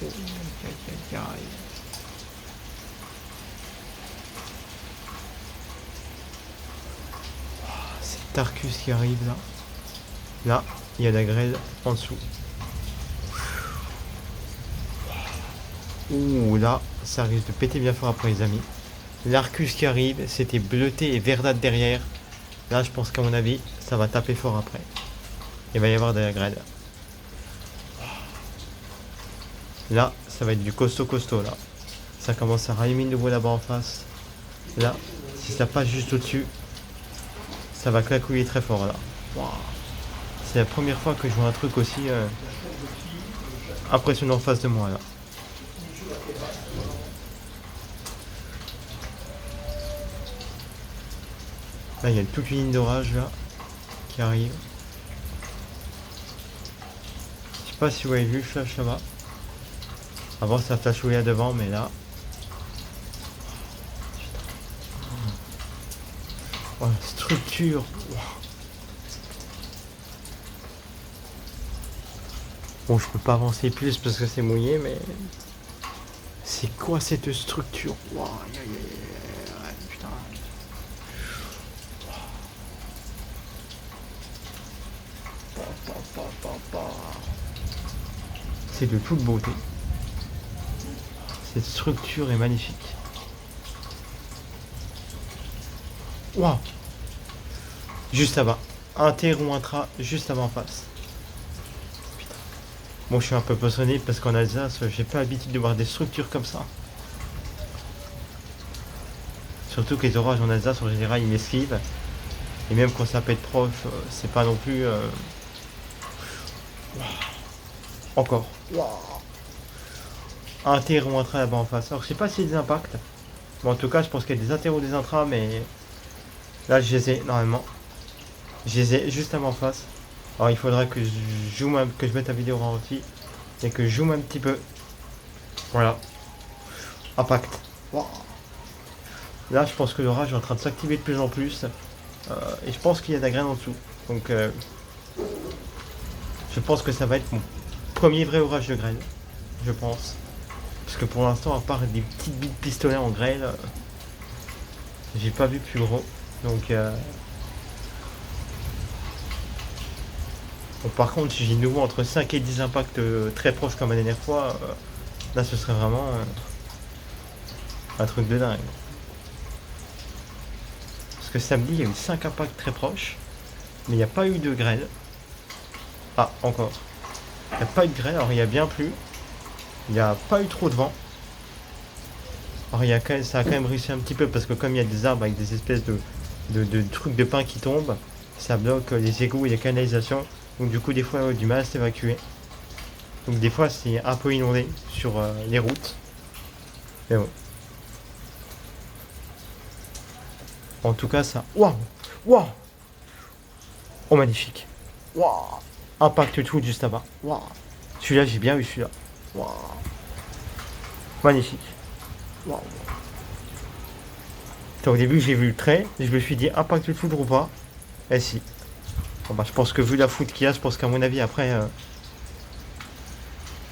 Oh, aïe, aïe, aïe. C'est Tarkus qui arrive là. Là, il y a la grêle en dessous. Ouh, là, ça risque de péter bien fort après les amis. L'Arcus qui arrive, c'était bleuté et verdâtre derrière. Là, je pense qu'à mon avis, ça va taper fort après. Il va y avoir de la grêle. Là, ça va être du costaud là. Ça commence à rallumer de nouveau là-bas en face. Là, si ça passe juste au-dessus, ça va claquouiller très fort là. Wow. C'est la première fois que je vois un truc aussi impressionnant en face de moi là. Là, il y a toute une ligne d'orage là qui arrive. Je sais pas si vous avez vu le flash là-bas. Avant, ça flashouillait à devant, mais là. Oh, la structure. Wow. Bon, je peux pas avancer plus parce que c'est mouillé, mais. C'est quoi cette structure? Wow, putain. C'est de toute beauté. Cette structure est magnifique. Waouh! Juste là-bas. Inter ou intra, juste là-bas en face. Putain. Bon, je suis un peu passionné parce qu'en Alsace, j'ai pas l'habitude de voir des structures comme ça. Surtout que les orages en Alsace, en général, ils m'esquivent. Et même quand ça peut être proche, c'est pas non plus... Wow. Encore. Wow. Inter ou intra là-bas en face. Alors, je sais pas s'il y a des impacts. Bon, en tout cas, je pense qu'il y a des inter ou des intras, mais... Là, je les ai, normalement. Je les ai juste avant en face. Alors, il faudra que je zoome, que je mette la vidéo au ralenti. Et que je zoome un petit peu. Voilà. Impact. Wow. Là, je pense que l'orage est en train de s'activer de plus en plus. Et je pense qu'il y a de la graine en dessous. Donc, je pense que ça va être mon premier vrai orage de grêle. Je pense. Parce que pour l'instant, à part des petites billes de pistolet en grêle, j'ai pas vu plus gros. Donc, bon, par contre, si j'ai de nouveau entre 5 et 10 impacts très proches comme la dernière fois, là, ce serait vraiment un truc de dingue. Parce que samedi, il y a eu 5 impacts très proches, mais il n'y a pas eu de grêle. Ah, encore. Il n'y a pas eu de grêle, alors il y a bien plu. Il n'y a pas eu trop de vent. Alors ça a quand même réussi un petit peu parce que comme il y a des arbres avec des espèces de trucs de pin qui tombent, ça bloque les égouts et les canalisations. Donc du coup des fois on a du mal à s'évacuer. Donc des fois c'est un peu inondé sur les routes. Mais bon. En tout cas ça... Waouh! Waouh! Oh magnifique! Waouh! Impact tout juste là-bas. Waouh! Celui-là j'ai bien eu celui-là. Waouh! Magnifique! Waouh! Au début j'ai vu le trait, je me suis dit impact de foudre ou pas. Et si. Bon bah je pense que vu la foudre qu'il y a, je pense qu'à mon avis après...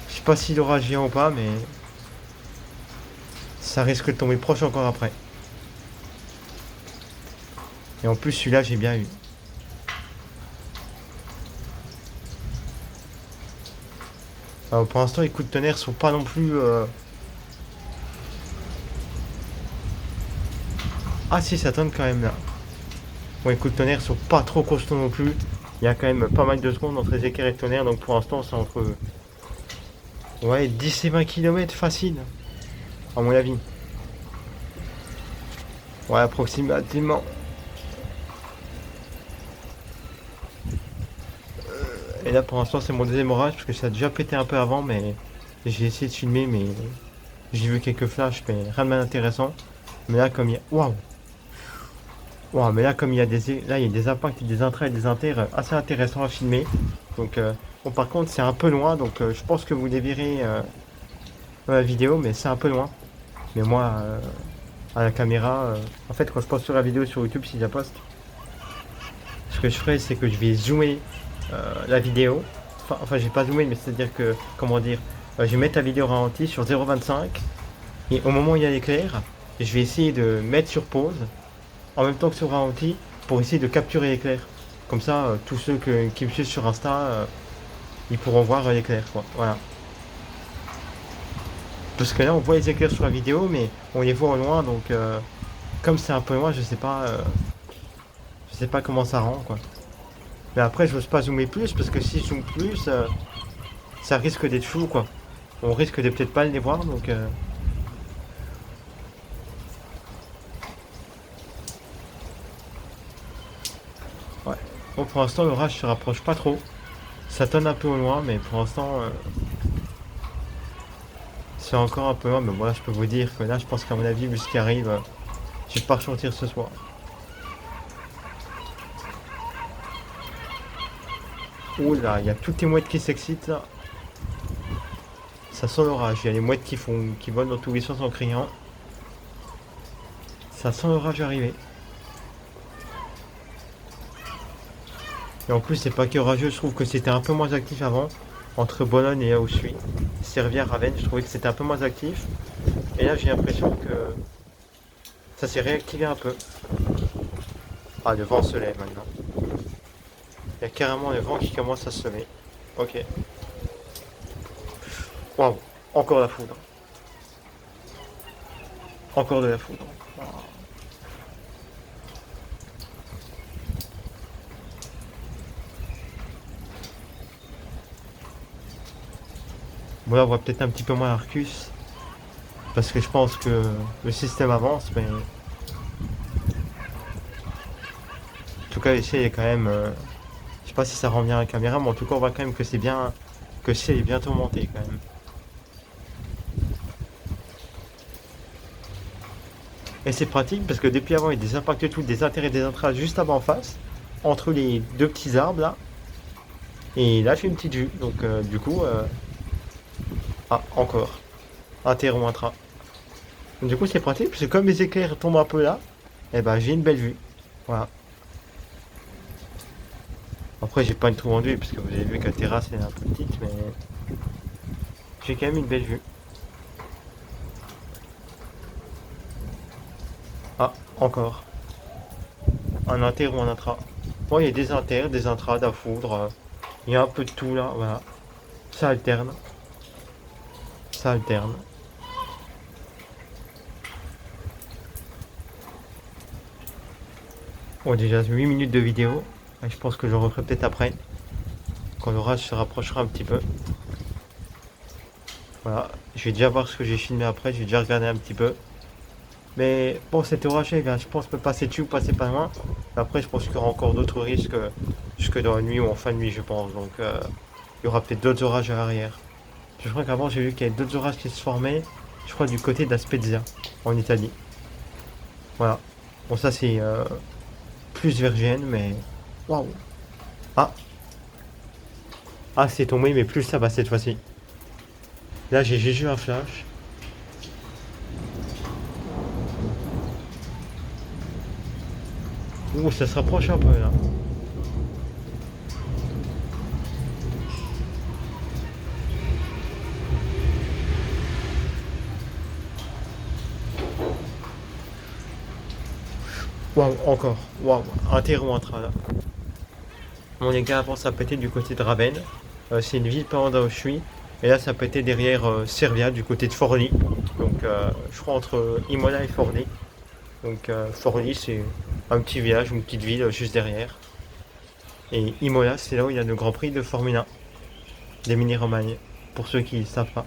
je sais pas si l'orage vient ou pas, mais... ça risque de tomber proche encore après. Et en plus celui-là j'ai bien eu. Alors, pour l'instant les coups de tonnerre sont pas non plus... Ah si ça tonne quand même là. Bon les coups de tonnerre sont pas trop costauds non plus. Il y a quand même pas mal de secondes entre les éclairs et le tonnerre, donc pour l'instant c'est entre... Ouais 10 et 20 km facile. À mon avis. Ouais approximativement. Et là pour l'instant c'est mon deuxième orage parce que ça a déjà pété un peu avant, mais j'ai essayé de filmer, mais j'ai vu quelques flashs, mais rien de mal intéressant. Mais là comme il y a... Waouh! Waouh, mais là comme il y a des impacts et des intra et des inters assez intéressants à filmer. Donc bon par contre c'est un peu loin, donc je pense que vous les verrez dans la vidéo, mais c'est un peu loin. Mais moi à la caméra, en fait quand je poste sur la vidéo sur YouTube si je la poste, ce que je ferai c'est que je vais zoomer la vidéo. Enfin j'ai pas zoomé, mais c'est à dire que, comment dire, Je vais mettre la vidéo ralentie sur 0,25 et au moment où il y a l'éclair, je vais essayer de mettre sur pause en même temps que sur ralenti pour essayer de capturer l'éclair. Comme ça, tous ceux qui me suivent sur Insta, ils pourront voir l'éclair, quoi. Voilà. Parce que là, on voit les éclairs sur la vidéo, mais on les voit au loin, donc comme c'est un peu loin, je sais pas comment ça rend, quoi. Mais après, j'ose pas zoomer plus parce que si je zoome plus, ça risque d'être flou, quoi. On risque de peut-être pas les voir, donc. Ouais. Bon, pour l'instant, l'orage se rapproche pas trop. Ça tonne un peu au loin, mais pour l'instant, c'est encore un peu loin. Mais voilà, je peux vous dire que là, je pense qu'à mon avis, vu ce qui arrive, je vais pas ressortir ce soir. Ouh là, il y a toutes les mouettes qui s'excitent là. Ça sent l'orage. Il y a les mouettes qui volent dans tous les sens en criant. Ça sent l'orage arriver. Et en plus, c'est pas que orageux, je trouve que c'était un peu moins actif avant. Entre Bologne et là où je suis. Servières, Ravenne, je trouvais que c'était un peu moins actif. Et là, j'ai l'impression que ça s'est réactivé un peu. Ah, le vent se lève maintenant. Il y a carrément le vent qui commence à se lever. Ok. Waouh, encore la foudre. Encore de la foudre. Bon là on voit peut-être un petit peu moins Arcus. Parce que je pense que le système avance, mais. En tout cas ici il est quand même. Je sais pas si ça rend bien la caméra, mais en tout cas on voit quand même que c'est bien. Que le ciel est bientôt monté quand même. Et c'est pratique parce que depuis avant il y a des impacts de tout, des intérêts et des intras juste avant en face. Entre les deux petits arbres là. Et là j'ai une petite vue. Donc du coup. Ah, encore. Inter ou intra. Donc, du coup c'est pratique parce que comme les éclairs tombent un peu là, et ben j'ai une belle vue. Voilà. Après j'ai pas une trop grande vue parce que vous avez vu que la terrasse est un peu petite, mais j'ai quand même une belle vue. Ah, encore. Un inter ou un intra. Bon, il y a des inters, des intras, de la foudre. Il y a un peu de tout là, voilà. Ça alterne. Ça alterne. Bon, déjà 8 minutes de vidéo. Je pense que je referai peut-être après. Quand l'orage se rapprochera un petit peu. Voilà. Je vais déjà voir ce que j'ai filmé après. Je vais déjà regarder un petit peu. Mais bon, cet orage, je pense, peut passer dessus ou passer pas loin. Après, je pense qu'il y aura encore d'autres risques jusque dans la nuit ou en fin de nuit, je pense. Donc, il y aura peut-être d'autres orages à l'arrière. Je crois qu'avant, j'ai vu qu'il y avait d'autres orages qui se formaient. Je crois du côté de la Spezia, en Italie. Voilà. Bon, ça, c'est plus vers Gênes, mais. Waouh! Ah! Ah, c'est tombé, mais plus ça va cette fois-ci. Là, j'ai juste eu un flash. Ouh, ça se rapproche un peu là. Waouh, encore. Waouh, un terreau en train là. Bon, les gars, avant ça pétait du côté de Ravenne. C'est une ville pas loin d'où je suis. Et là, ça pétait derrière Servia, du côté de Forlì. Donc, je crois entre Imola et Forlì. Donc, Forlì, c'est un petit village, une petite ville juste derrière. Et Imola, c'est là où il y a le Grand Prix de Formule 1 d'Émilie-Romagne, pour ceux qui ne savent pas.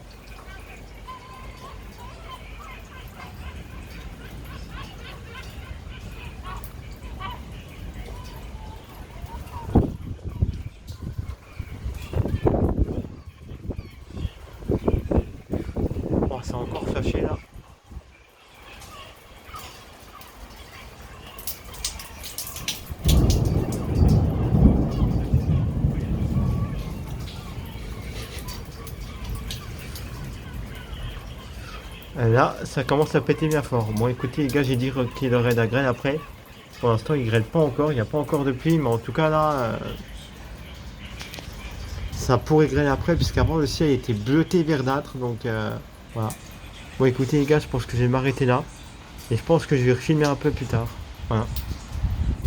Oh, c'est encore flashé là. Là, ça commence à péter bien fort. Bon, écoutez, les gars, j'ai dit qu'il aurait de la grêle après. Pour l'instant, il grêle pas encore, il n'y a pas encore de pluie, mais en tout cas là, ça pourrait grêler après, puisqu'avant le ciel était bleuté verdâtre, donc voilà. Bon écoutez les gars, je pense que je vais m'arrêter là. Et je pense que je vais filmer un peu plus tard. Voilà.